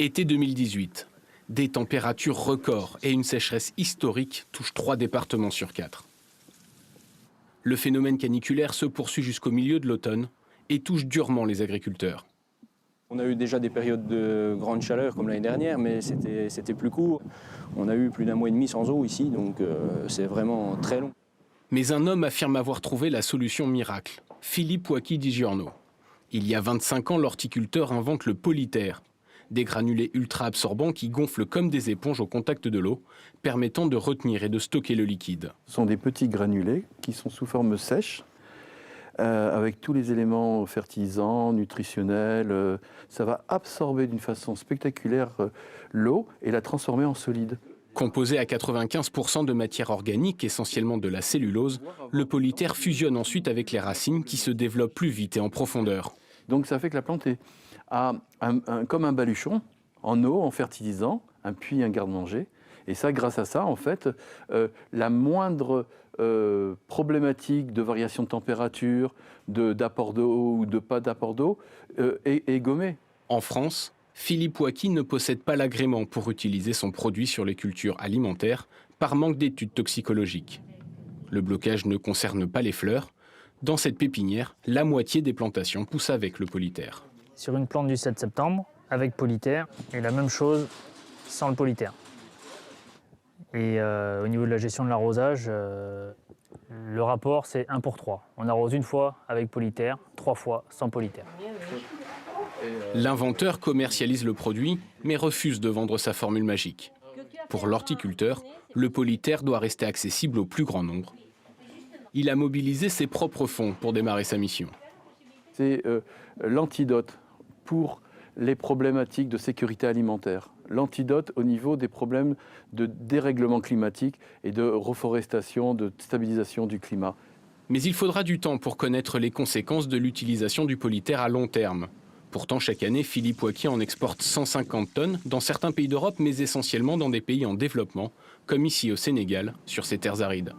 Été 2018. Des températures records et une sécheresse historique touchent 3 départements sur 4. Le phénomène caniculaire se poursuit jusqu'au milieu de l'automne et touche durement les agriculteurs. On a eu déjà des périodes de grande chaleur comme l'année dernière, mais c'était plus court. On a eu plus d'1 mois et demi sans eau ici, donc c'est vraiment très long. Mais un homme affirme avoir trouvé la solution miracle, Philippe Ouaki Di Giorno. Il y a 25 ans, l'horticulteur invente le Polyter, des granulés ultra absorbants qui gonflent comme des éponges au contact de l'eau, permettant de retenir et de stocker le liquide. Ce sont des petits granulés qui sont sous forme sèche, avec tous les éléments fertilisants, nutritionnels. Ça va absorber d'une façon spectaculaire l'eau et la transformer en solide. Composé à 95% de matière organique, essentiellement de la cellulose, le Polyter fusionne ensuite avec les racines qui se développent plus vite et en profondeur. Donc ça fait que la plante a comme un baluchon, en eau, en fertilisant, un puits, un garde-manger. Et ça, grâce à ça, en fait, la moindre problématique de variation de température, d'apport d'eau ou de pas d'apport d'eau est gommée. En France, Philippe Ouaki ne possède pas l'agrément pour utiliser son produit sur les cultures alimentaires par manque d'études toxicologiques. Le blocage ne concerne pas les fleurs. Dans cette pépinière, la moitié des plantations poussent avec le Polyter. Sur une plante du 7 septembre, avec Polyter, et la même chose sans le Polyter. Et au niveau de la gestion de l'arrosage, le rapport c'est 1 pour 3. On arrose 1 fois avec Polyter, 3 fois sans Polyter. L'inventeur commercialise le produit, mais refuse de vendre sa formule magique. Pour l'horticulteur, le Polyter doit rester accessible au plus grand nombre. Il a mobilisé ses propres fonds pour démarrer sa mission. C'est l'antidote pour les problématiques de sécurité alimentaire. L'antidote au niveau des problèmes de dérèglement climatique et de reforestation, de stabilisation du climat. Mais il faudra du temps pour connaître les conséquences de l'utilisation du Polyter à long terme. Pourtant, chaque année, Philippe Ouaki en exporte 150 tonnes dans certains pays d'Europe, mais essentiellement dans des pays en développement, comme ici au Sénégal, sur ces terres arides.